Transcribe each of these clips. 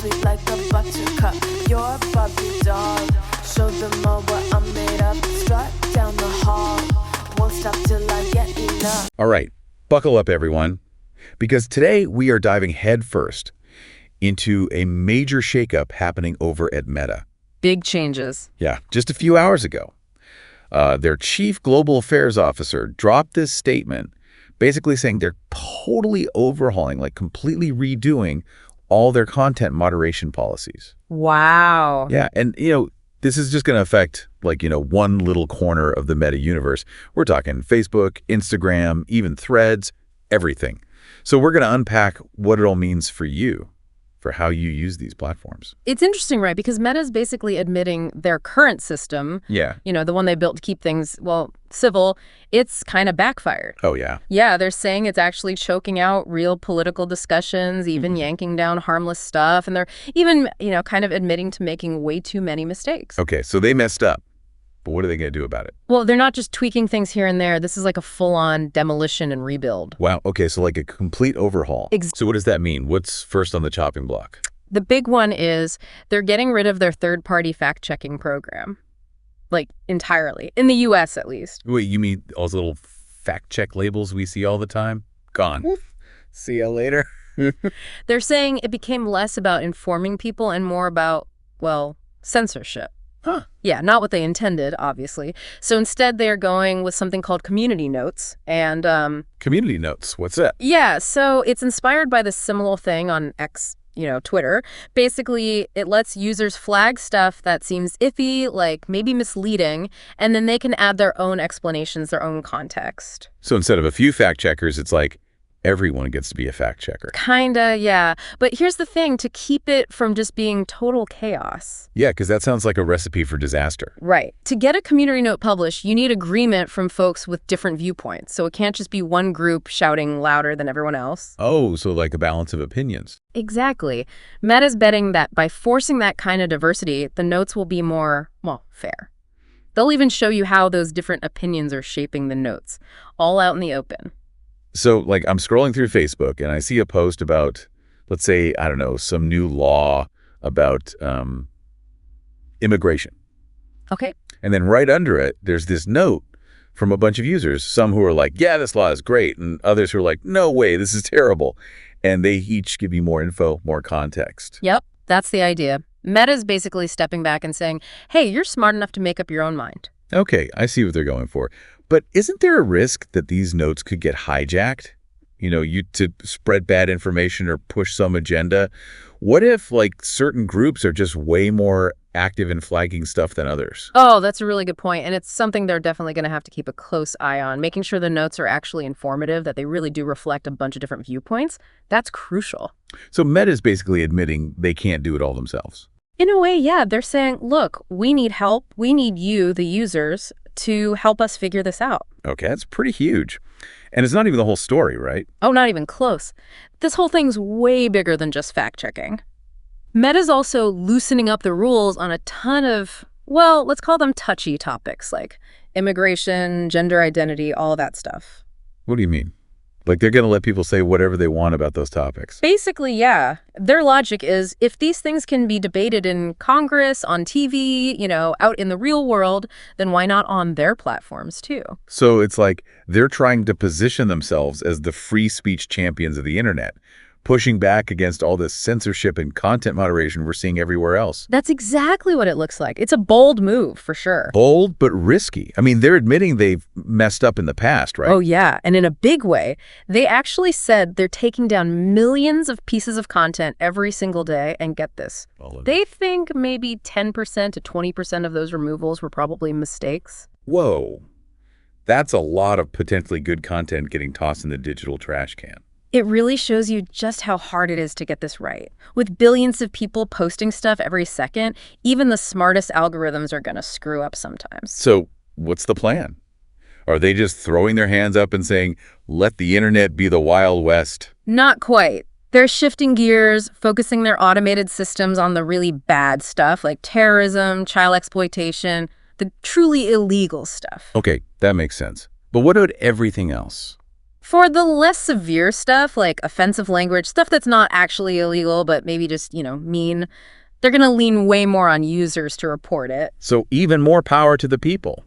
sweet like a buttercup. You're a Barbie doll. Show them all what I'm made of. Strut down the hall. Won't stop till I get enough. All right, buckle up, everyone, because today we are diving headfirst into a major shakeup happening over at Meta. Big changes. Yeah, just a few hours ago. Their chief global affairs officer dropped this statement basically saying they're totally overhauling, like completely redoing all their content moderation policies. Wow. Yeah, and, this is just going to affect, one little corner of the Meta universe. We're talking Facebook, Instagram, even Threads, everything. So we're going to unpack what it all means for you, for how you use these platforms. It's interesting, right? Because Meta's basically admitting their current system, the one they built to keep things, civil, it's kind of backfired. Oh, yeah. Yeah, they're saying it's actually choking out real political discussions, even yanking down harmless stuff. And they're even, kind of admitting to making way too many mistakes. Okay, so they messed up. But what are they going to do about it? Well, they're not just tweaking things here and there. This is like a full-on demolition and rebuild. Wow. Okay, so like a complete overhaul. So what does that mean? What's first on the chopping block? The big one is they're getting rid of their third-party fact-checking program. Like, entirely. In the U.S., at least. Wait, you mean all those little fact-check labels we see all the time? Gone. See ya later. They're saying it became less about informing people and more about, censorship. Huh. Yeah, not what they intended, obviously. So instead, they are going with something called community notes. And Community notes, what's that? Yeah, so it's inspired by the similar thing on X, Twitter. Basically, it lets users flag stuff that seems iffy, like maybe misleading, and then they can add their own explanations, their own context. So instead of a few fact checkers, it's like everyone gets to be a fact checker. Kinda, yeah. But here's the thing, to keep it from just being total chaos. Yeah, because that sounds like a recipe for disaster. Right. To get a community note published, you need agreement from folks with different viewpoints. So it can't just be one group shouting louder than everyone else. Oh, so like a balance of opinions. Exactly. Meta's betting that by forcing that kind of diversity, the notes will be more, fair. They'll even show you how those different opinions are shaping the notes, all out in the open. So, I'm scrolling through Facebook and I see a post about, let's say, I don't know, some new law about immigration. Okay. And then right under it, there's this note from a bunch of users, some who are like, yeah, this law is great, and others who are like, no way, this is terrible. And they each give you more info, more context. Yep, that's the idea. Meta's basically stepping back and saying, hey, you're smart enough to make up your own mind. Okay, I see what they're going for. But isn't there a risk that these notes could get hijacked? To spread bad information or push some agenda? What if, certain groups are just way more active in flagging stuff than others? Oh, that's a really good point. And it's something they're definitely going to have to keep a close eye on, making sure the notes are actually informative, that they really do reflect a bunch of different viewpoints. That's crucial. So Meta's basically admitting they can't do it all themselves. In a way, yeah. They're saying, look, we need help. We need you, the users, to help us figure this out. Okay, that's pretty huge. And it's not even the whole story, right? Oh, not even close. This whole thing's way bigger than just fact-checking. Meta's also loosening up the rules on a ton of, let's call them touchy topics, like immigration, gender identity, all of that stuff. What do you mean? They're going to let people say whatever they want about those topics? Basically, yeah. Their logic is if these things can be debated in Congress, on TV, out in the real world, then why not on their platforms, too? So it's like they're trying to position themselves as the free speech champions of the internet, pushing back against all this censorship and content moderation we're seeing everywhere else. That's exactly what it looks like. It's a bold move, for sure. Bold, but risky. I mean, they're admitting they've messed up in the past, right? Oh, yeah. And in a big way. They actually said they're taking down millions of pieces of content every single day. And get this, they think maybe 10% to 20% of those removals were probably mistakes. Whoa. That's a lot of potentially good content getting tossed in the digital trash can. It really shows you just how hard it is to get this right. With billions of people posting stuff every second, even the smartest algorithms are going to screw up sometimes. So what's the plan? Are they just throwing their hands up and saying, let the internet be the Wild West? Not quite. They're shifting gears, focusing their automated systems on the really bad stuff like terrorism, child exploitation, the truly illegal stuff. Okay, that makes sense. But what about everything else? For the less severe stuff, like offensive language, stuff that's not actually illegal, but maybe just, mean, they're going to lean way more on users to report it. So even more power to the people.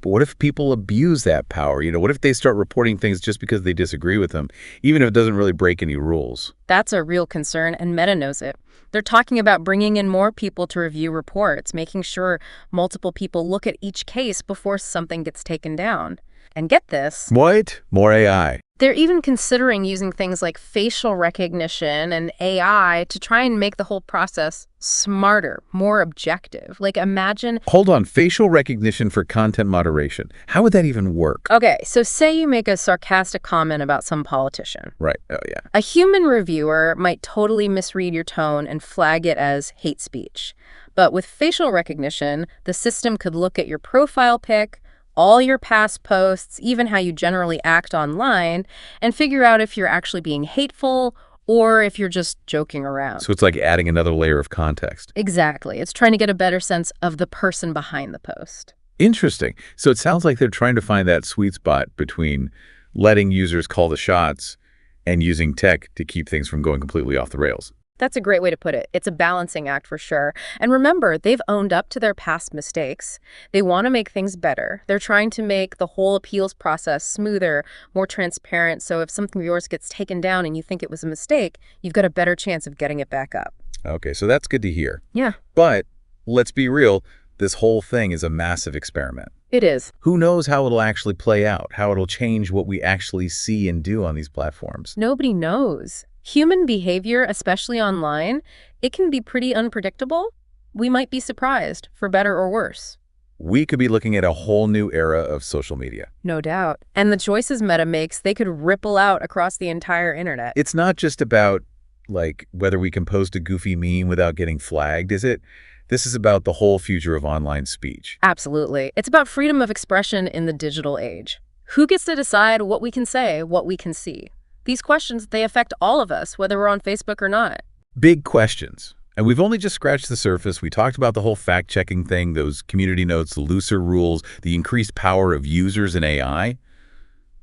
But what if people abuse that power? What if they start reporting things just because they disagree with them, even if it doesn't really break any rules? That's a real concern, and Meta knows it. They're talking about bringing in more people to review reports, making sure multiple people look at each case before something gets taken down. And get this. What? More AI. They're even considering using things like facial recognition and AI to try and make the whole process smarter, more objective. Like, imagine... Hold on, facial recognition for content moderation. How would that even work? Okay, so say you make a sarcastic comment about some politician. Right, oh yeah. A human reviewer might totally misread your tone and flag it as hate speech. But with facial recognition, the system could look at your profile pic, all your past posts, even how you generally act online, and figure out if you're actually being hateful or if you're just joking around. So it's like adding another layer of context. Exactly. It's trying to get a better sense of the person behind the post. Interesting. So it sounds like they're trying to find that sweet spot between letting users call the shots and using tech to keep things from going completely off the rails. That's a great way to put it. It's a balancing act for sure. And remember, they've owned up to their past mistakes. They want to make things better. They're trying to make the whole appeals process smoother, more transparent, so if something of yours gets taken down and you think it was a mistake, you've got a better chance of getting it back up. Okay, so that's good to hear. Yeah. But let's be real, this whole thing is a massive experiment. It is. Who knows how it'll actually play out, how it'll change what we actually see and do on these platforms? Nobody knows. Human behavior, especially online, it can be pretty unpredictable. We might be surprised, for better or worse. We could be looking at a whole new era of social media. No doubt. And the choices Meta makes, they could ripple out across the entire internet. It's not just about, whether we can post a goofy meme without getting flagged, is it? This is about the whole future of online speech. Absolutely. It's about freedom of expression in the digital age. Who gets to decide what we can say, what we can see? These questions, they affect all of us, whether we're on Facebook or not. Big questions. And we've only just scratched the surface. We talked about the whole fact-checking thing, those community notes, the looser rules, the increased power of users and AI.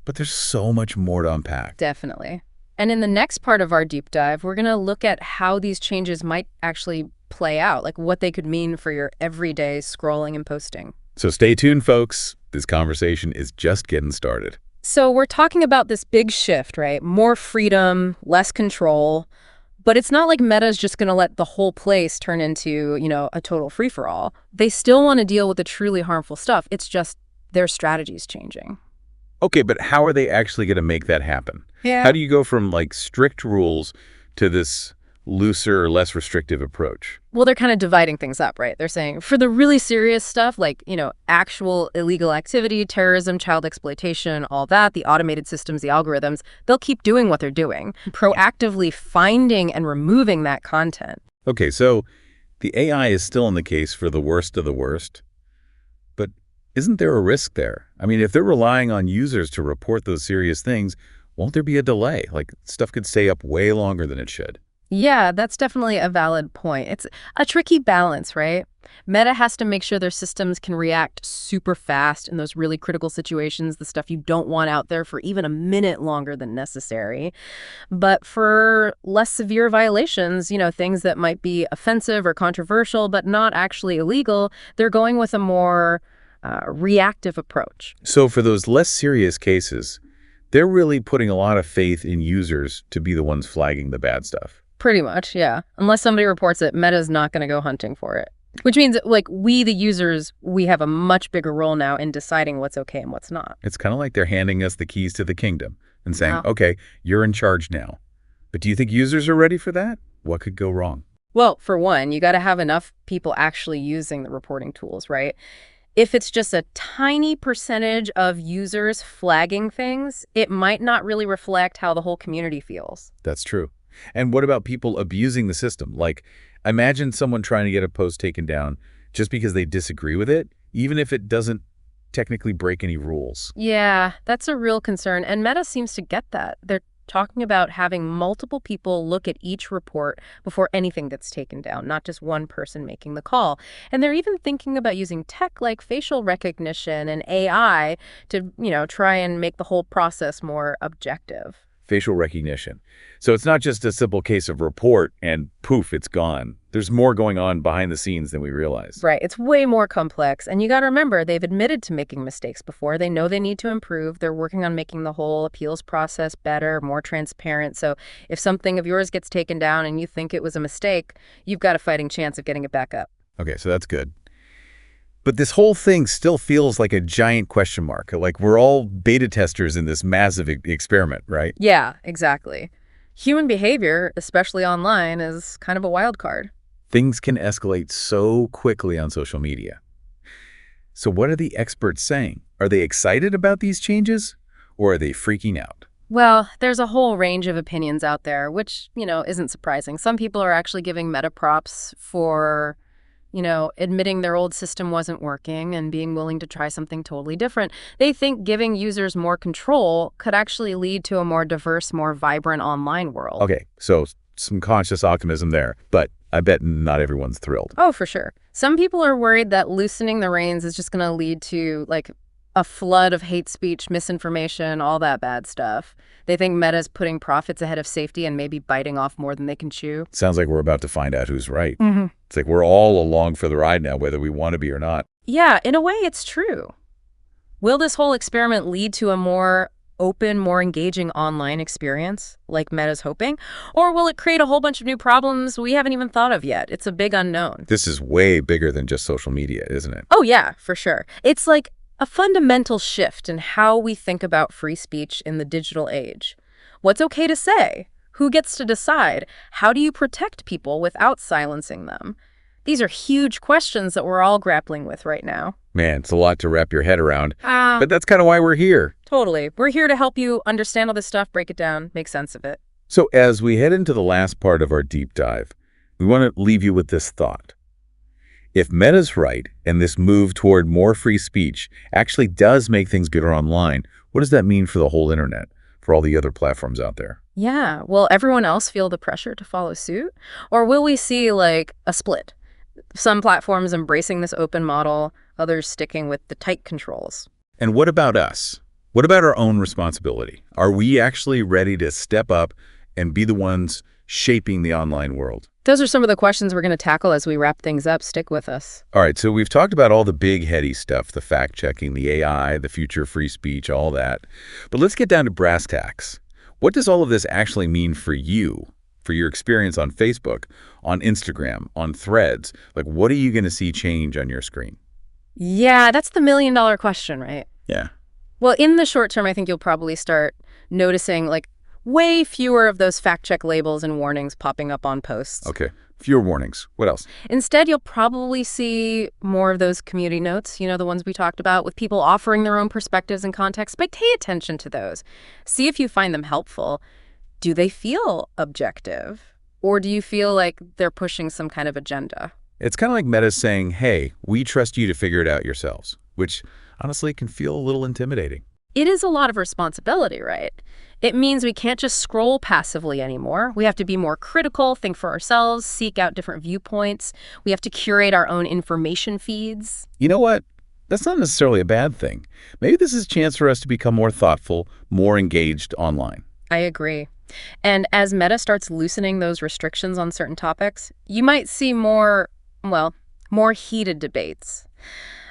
But there's so much more to unpack. Definitely. And in the next part of our deep dive, we're going to look at how these changes might actually play out, like what they could mean for your everyday scrolling and posting. So stay tuned, folks. This conversation is just getting started. So we're talking about this big shift, right? More freedom, less control. But it's not like Meta's just going to let the whole place turn into, a total free-for-all. They still want to deal with the truly harmful stuff. It's just their strategy's changing. Okay, but how are they actually going to make that happen? Yeah. How do you go from, strict rules to this looser or less restrictive approach? Well, they're kind of dividing things up, right? They're saying for the really serious stuff, like, actual illegal activity, terrorism, child exploitation, all that, the automated systems, the algorithms, they'll keep doing what they're doing, proactively finding and removing that content. Okay, so the AI is still in the case for the worst of the worst, but isn't there a risk there? I mean, if they're relying on users to report those serious things, won't there be a delay? Stuff could stay up way longer than it should. Yeah, that's definitely a valid point. It's a tricky balance, right? Meta has to make sure their systems can react super fast in those really critical situations, the stuff you don't want out there for even a minute longer than necessary. But for less severe violations, things that might be offensive or controversial but not actually illegal, they're going with a more reactive approach. So for those less serious cases, they're really putting a lot of faith in users to be the ones flagging the bad stuff. Pretty much, yeah. Unless somebody reports it, Meta's not going to go hunting for it. Which means, we, the users, we have a much bigger role now in deciding what's okay and what's not. It's kind of like they're handing us the keys to the kingdom and saying, Wow. okay, you're in charge now. But do you think users are ready for that? What could go wrong? Well, for one, you got to have enough people actually using the reporting tools, right? If it's just a tiny percentage of users flagging things, it might not really reflect how the whole community feels. That's true. And what about people abusing the system? Imagine someone trying to get a post taken down just because they disagree with it, even if it doesn't technically break any rules. Yeah, that's a real concern. And Meta seems to get that. They're talking about having multiple people look at each report before anything gets taken down, not just one person making the call. And they're even thinking about using tech like facial recognition and AI to, try and make the whole process more objective. Facial recognition. So it's not just a simple case of report and poof, it's gone. There's more going on behind the scenes than we realize. Right. It's way more complex. And you got to remember, they've admitted to making mistakes before. They know they need to improve. They're working on making the whole appeals process better, more transparent. So if something of yours gets taken down and you think it was a mistake, you've got a fighting chance of getting it back up. Okay, so that's good. But this whole thing still feels like a giant question mark. Like we're all beta testers in this massive experiment, right? Yeah, exactly. Human behavior, especially online, is kind of a wild card. Things can escalate so quickly on social media. So what are the experts saying? Are they excited about these changes, or are they freaking out? Well, there's a whole range of opinions out there, which, isn't surprising. Some people are actually giving Meta props for admitting their old system wasn't working and being willing to try something totally different. They think giving users more control could actually lead to a more diverse, more vibrant online world. Okay, so some conscious optimism there, but I bet not everyone's thrilled. Oh, for sure. Some people are worried that loosening the reins is just going to lead to, a flood of hate speech, misinformation, all that bad stuff. They think Meta's putting profits ahead of safety and maybe biting off more than they can chew. Sounds like we're about to find out who's right. It's like we're all along for the ride now, whether we want to be or not. Yeah, in a way, it's true. Will this whole experiment lead to a more open, more engaging online experience, like Meta's hoping? Or will it create a whole bunch of new problems we haven't even thought of yet? It's a big unknown. This is way bigger than just social media, isn't it? Oh, yeah, for sure. It's like a fundamental shift in how we think about free speech in the digital age. What's okay to say? Who gets to decide? How do you protect people without silencing them? These are huge questions that we're all grappling with right now. Man, it's a lot to wrap your head around. But that's kind of why we're here. Totally. We're here to help you understand all this stuff, break it down, make sense of it. So as we head into the last part of our deep dive, we want to leave you with this thought. If Meta's right, and this move toward more free speech actually does make things gooder online, what does that mean for the whole internet, for all the other platforms out there? Yeah. Will everyone else feel the pressure to follow suit? Or will we see, a split? Some platforms embracing this open model, others sticking with the tight controls. And what about us? What about our own responsibility? Are we actually ready to step up and be the ones shaping the online world? Those are some of the questions we're going to tackle as we wrap things up. Stick with us. All right, so we've talked about all the big, heady stuff, the fact-checking, the AI, the future free speech, all that. But let's get down to brass tacks. What does all of this actually mean for you, for your experience on Facebook, on Instagram, on Threads? What are you going to see change on your screen? Yeah, that's the million-dollar question, right? Yeah. Well, in the short term, I think you'll probably start noticing, way fewer of those fact-check labels and warnings popping up on posts. Okay. Fewer warnings. What else? Instead, you'll probably see more of those community notes, the ones we talked about, with people offering their own perspectives and context. But pay attention to those. See if you find them helpful. Do they feel objective? Or do you feel like they're pushing some kind of agenda? It's kind of like Meta saying, hey, we trust you to figure it out yourselves, which honestly can feel a little intimidating. It is a lot of responsibility, right? It means we can't just scroll passively anymore. We have to be more critical, think for ourselves, seek out different viewpoints. We have to curate our own information feeds. You know what? That's not necessarily a bad thing. Maybe this is a chance for us to become more thoughtful, more engaged online. I agree. And as Meta starts loosening those restrictions on certain topics, you might see more heated debates,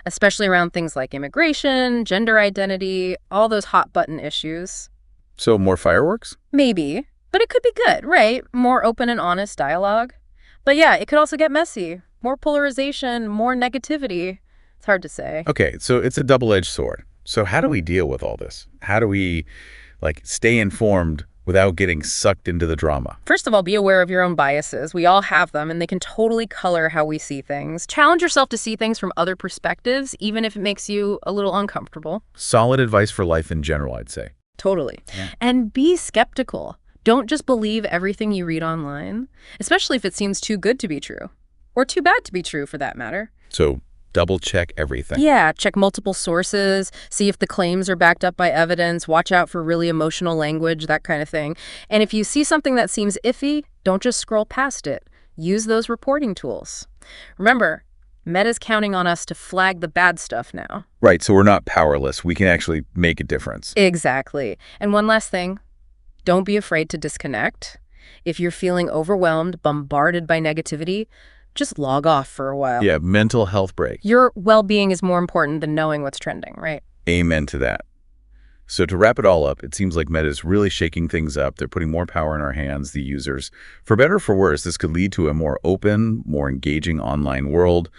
especially around things like immigration, gender identity, all those hot button issues. So more fireworks? Maybe, but it could be good, right? More open and honest dialogue. But yeah, it could also get messy. More polarization, more negativity. It's hard to say. Okay, so it's a double-edged sword. So how do we deal with all this? How do we, stay informed without getting sucked into the drama? First of all, be aware of your own biases. We all have them, and they can totally color how we see things. Challenge yourself to see things from other perspectives, even if it makes you a little uncomfortable. Solid advice for life in general, I'd say. Totally. Yeah. And be skeptical. Don't just believe everything you read online, especially if it seems too good to be true, or too bad to be true for that matter. So double-check everything. Yeah, check multiple sources, see if the claims are backed up by evidence, watch out for really emotional language, that kind of thing. And if you see something that seems iffy, don't just scroll past it. Use those reporting tools. Remember, Meta's counting on us to flag the bad stuff now. Right, so we're not powerless. We can actually make a difference. Exactly. And one last thing, don't be afraid to disconnect. If you're feeling overwhelmed, bombarded by negativity, just log off for a while. Yeah, mental health break. Your well-being is more important than knowing what's trending, right? Amen to that. So to wrap it all up, it seems like Meta is really shaking things up. They're putting more power in our hands, the users. For better or for worse, this could lead to a more open, more engaging online world,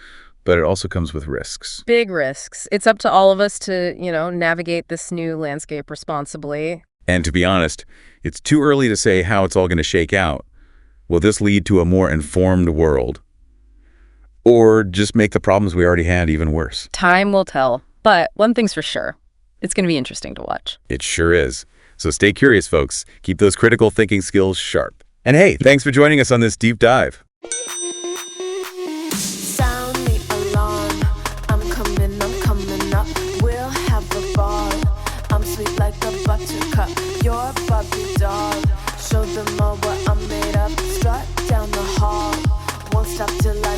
but it also comes with risks. Big risks. It's up to all of us to, navigate this new landscape responsibly. And to be honest, it's too early to say how it's all going to shake out. Will this lead to a more informed world? Or just make the problems we already had even worse? Time will tell. But one thing's for sure. It's going to be interesting to watch. It sure is. So stay curious, folks. Keep those critical thinking skills sharp. And hey, thanks for joining us on this deep dive. Sound the alarm. I'm coming up. We'll have a ball. I'm sweet like a buttercup. You're a Barbie doll. Show them all what I'm made of. Strut down the hall. Won't stop till I